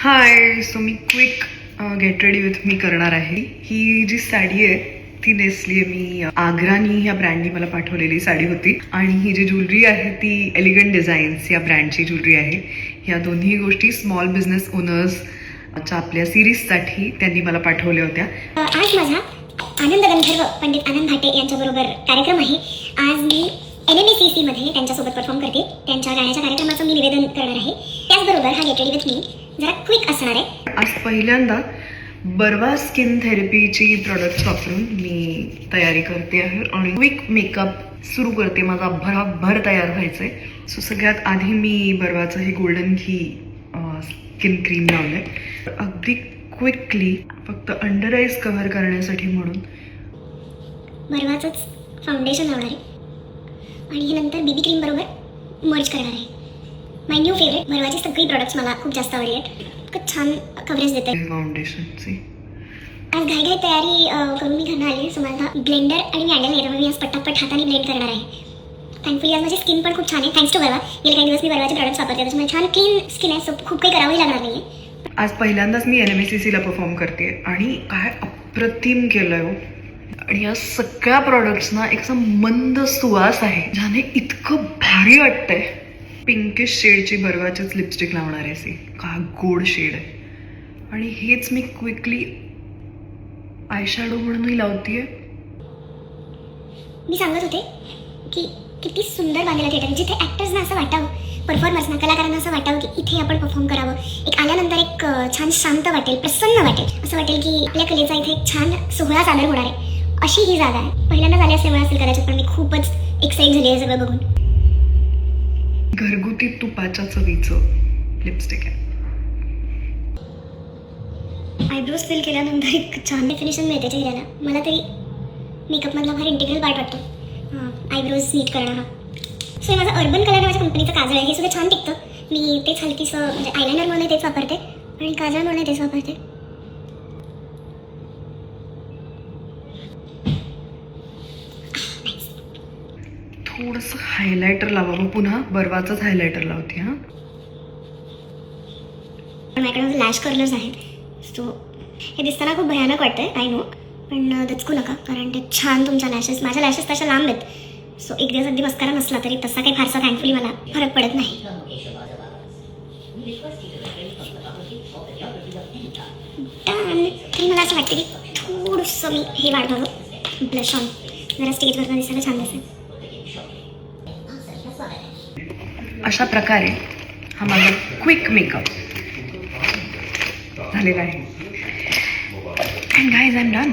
High, so me quick get ready with me करणार आहे. ही जी साडी आहे ती नेसली आहे मी. आग्रानी ह्या ब्रँडनी मला पाठवलेली साडी होती आणि ही जी ज्वेलरी आहे ती एलिगंट डिझाईन्स या ब्रँडची ज्वेलरी आहे. ह्या दोन्ही गोष्टी स्मॉल बिझनेस ओनर्सच्या आपल्या सिरीजसाठी त्यांनी मला पाठवल्या होत्या. आज माझा आनंद गंधर्व पंडित आनंद भाटे यांच्याबरोबर कार्यक्रम आहे. आज मी NMACC मध्ये त्यांच्यासोबत परफॉर्म करते. त्यांच्या गाण्याच्या कार्यक्रमाचं मी निवेदन करणार आहे. त्याचबरोबर हा गेट रेडी विथ मी जरा क्विक असणार आहे. आज पहिल्यांदा बर्वा स्किन थेरपीची प्रोडक्ट्स वापरून मी तयारी करते आहे आणि क्विक मेकअप सुरू करते. माझा भराभर तयार व्हायचंय. सो सगळ्यात आधी मी बर्वाचं हे गोल्डन घी स्किन क्रीम लावलंय अगदी क्विकली, फक्त अंडर आईज कव्हर करण्यासाठी म्हणून. बर्वाचंच फाउंडेशन लावणार आहे आणि हे नंतर BB क्रीम बरोबर मर्ज करणार आहे. माय न्यू फेवरेट बर्वाची सगळी प्रोडक्ट्स मला खूप जास्त आवडली आहेत. खूप छान कव्हरेज देत आहे फाउंडेशनची. आज घाई तयारी करून मी घरनं आली. सो मला ब्लेंडर आणि मी आणलेलं आहे. मी आज पटापट हाताने ब्लेंड करणार आहे. थँकफुली आज माझी स्किन पण खूप छान आहे. Thanks to Barva. गेले काही दिवस मी बर्वाचे प्रोडक्ट्स वापरते त्याच्यामुळे छान क्लीन स्किन आहे. सो खूप काही करावंही लागणार नाही आहे. आज पहिल्यांदाच मी NMACCला परफॉर्म करते आणि काय अप्रतिम केलंय हो. आणि या सगळ्या प्रोडक्ट्सना एक मंद सुवास आहे ज्याने इतकं भारी वाटतंय. पिंकिश शेडची बर्वाचीच लिपस्टिक लावणार आहे. सी काय गोड शेड आहे. आणि हेच मी क्विकली आय शॅडो म्हणूनही लावतीये. मी सांगत होते की किती सुंदर बांधलेलं थिएटर, जिथे ॲक्टर्सना असं वाटावं, परफॉर्मर्सना, कलाकारांना असं वाटावं की इथे आपण परफॉर्म करावं. एक आल्यानंतर एक छान शांत वाटेल, प्रसन्न वाटेल. असं वाटेल की आपल्या कलेचा इथे एक छान सोहळा सादर होणार आहे. अशी ही जागा आहे. पहिल्यांदा झाली असल्यामुळे असेल कदाचित, पण मी खूपच एक्साइट झाली आहे सगळं बघून. घरगुती तुपाच्या चवीचं लिपस्टिक आहे. आयब्रोज फिल केल्यानंतर एक छान डेफिनेशन मिळते चेहऱ्याला. मला तरी मेकअपमधला फार इंटिग्रल पार्ट वाटतो आयब्रोज नीट करणं हा. सो हे माझं अर्बन कलर नावाच्या कंपनीचं काजळ आहे. हे सुद्धा छान टिकतं. मी तेच हलकीसं म्हणजे आयलायनर म्हणून तेच वापरते आणि काजळ म्हणून तेच वापरते. थोडंसं हायलायटर लावावं. पुन्हा बर्वाचंच हायलायटर लावते. हां, माझ्याकडे लॅश कर्लर्स आहेत. सो हे दिसताना खूप भयानक वाटतंय, आय नो, पण दचकू नका कारण ते छान तुमच्या लॅशेस, माझ्या लॅशेस तशा लांब आहेत. सो एक दिवस अगदी मस्करा नसला तरी तसा काही फारसा थँकफुली मला फरक पडत नाही. तरी मला असं वाटतं की थोडंसं मी हे वाढवावं ब्लश ऑन, जरा स्टेजवरनं दिसायला छान दिसेल. अशा प्रकारे हा माझा क्विक मेकअप झालेला आहे. And guys, I am done.